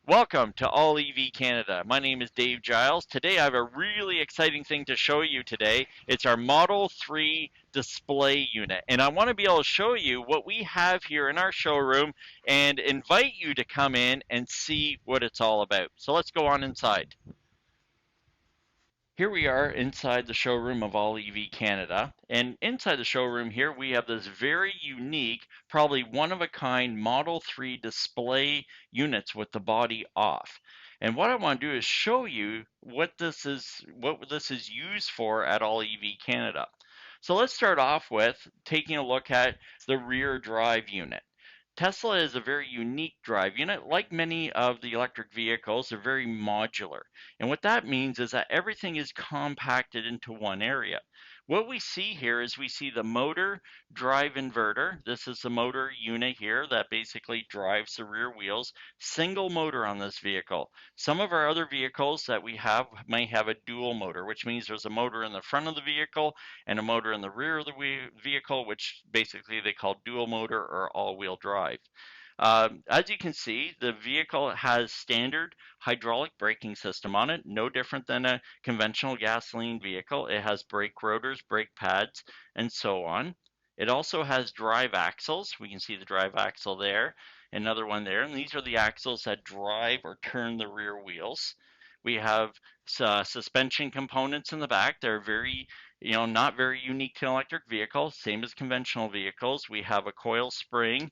Welcome to All EV Canada. My name is Dave Giles. Today I have a really exciting thing to show you today. It's our Model 3 display unit. And I want to be able to show you what we have here in our showroom and invite you to come in and see what it's all about. So let's go on inside. Here we are inside the showroom of All EV Canada. And inside the showroom here, we have this very unique, probably one of a kind Model 3 display units with the body off. And what I want to do is show you what this is used for at All EV Canada. So let's start off with taking a look at the rear drive unit. Tesla is a very unique drive unit. Like many of the electric vehicles, they're very modular. And what that means is that everything is compacted into one area. What we see here is we see the motor drive inverter. This is the motor unit here that basically drives the rear wheels. Single motor on this vehicle. Some of our other vehicles that we have may have a dual motor, which means there's a motor in the front of the vehicle and a motor in the rear of the vehicle, which basically they call dual motor or all-wheel drive. As you can see, the vehicle has standard hydraulic braking system on it, no different than a conventional gasoline vehicle. It has brake rotors, brake pads, and so on. It also has drive axles. We can see the drive axle there, another one there, and these are the axles that drive or turn the rear wheels. We have suspension components in the back. They're very, not very unique to an electric vehicle, same as conventional vehicles. We have a coil spring,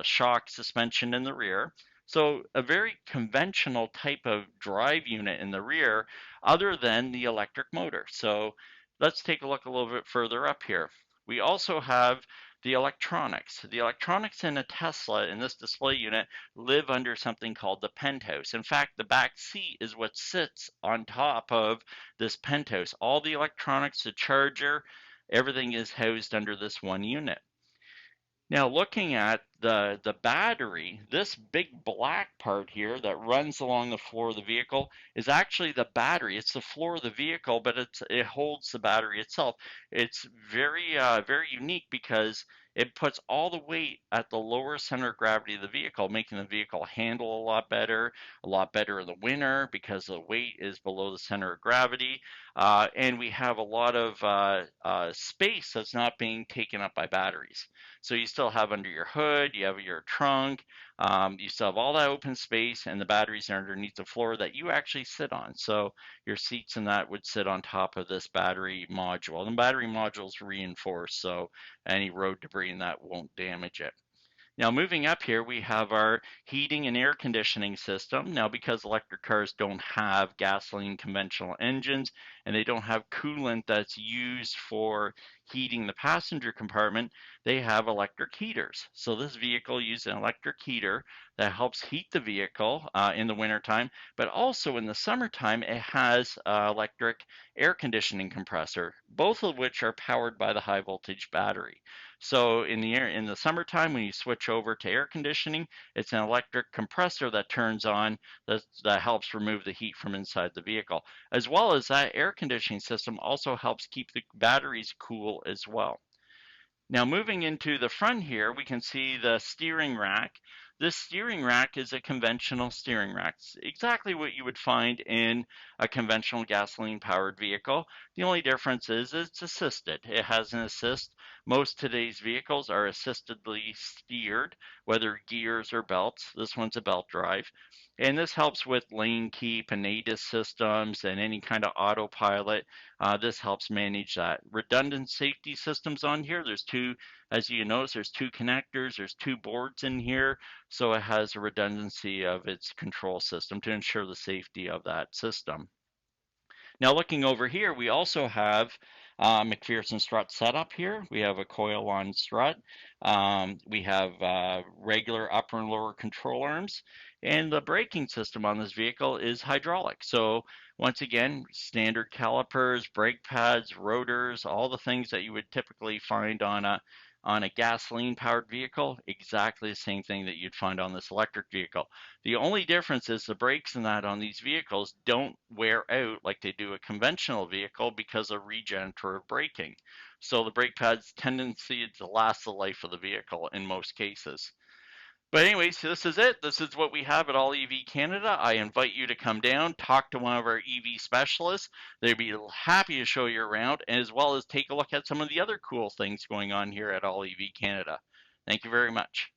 shock suspension in the rear. So a very conventional type of drive unit in the rear other than the electric motor. So let's take a look a little bit further up here. We also have the electronics. The electronics in a Tesla in this display unit live under something called the Penthouse. In fact, the back seat is what sits on top of this Penthouse. All the electronics, the charger, everything is housed under this one unit. Now, looking at the battery, this big black part here that runs along the floor of the vehicle is actually the battery. It's the floor of the vehicle, but it holds the battery itself. It's very unique because it puts all the weight at the lower center of gravity of the vehicle, making the vehicle handle a lot better in the winter because the weight is below the center of gravity. And we have a lot of space that's not being taken up by batteries. So you still have under your hood, you have your trunk, you still have all that open space, and the batteries are underneath the floor that you actually sit on. So your seats and that would sit on top of this battery module. And the battery module is reinforced, so any road debris in that won't damage it. Now, moving up here, we have our heating and air conditioning system. Now, because electric cars don't have gasoline conventional engines and they don't have coolant that's used for heating the passenger compartment, they have electric heaters. So this vehicle uses an electric heater that helps heat the vehicle in the wintertime, but also in the summertime, it has electric air conditioning compressor, both of which are powered by the high voltage battery. So in the summertime, when you switch over to air conditioning, it's an electric compressor that turns on that helps remove the heat from inside the vehicle. As well as that air conditioning system also helps keep the batteries cool as well. Now moving into the front here, we can see the steering rack. This steering rack is a conventional steering rack. It's exactly what you would find in a conventional gasoline-powered vehicle. The only difference is it's assisted. It has an assist. Most today's vehicles are assistedly steered, whether gears or belts. This one's a belt drive. And this helps with lane keep and ADAS systems and any kind of autopilot. This helps manage that. Redundant safety systems on here. There's two, as you notice, there's two connectors, there's two boards in here, so it has a redundancy of its control system to ensure the safety of that system. Now looking over here, we also have McPherson strut setup here. We have a coil-on strut. We have regular upper and lower control arms. And the braking system on this vehicle is hydraulic. So once again, standard calipers, brake pads, rotors, all the things that you would typically find on a gasoline powered vehicle, exactly the same thing that you'd find on this electric vehicle. The only difference is the brakes in that on these vehicles don't wear out like they do a conventional vehicle because of regenerative braking. So the brake pad's tendency to last the life of the vehicle in most cases. But anyways, this is it. This is what we have at All EV Canada. I invite you to come down, talk to one of our EV specialists. They'd be happy to show you around, as well as take a look at some of the other cool things going on here at All EV Canada. Thank you very much.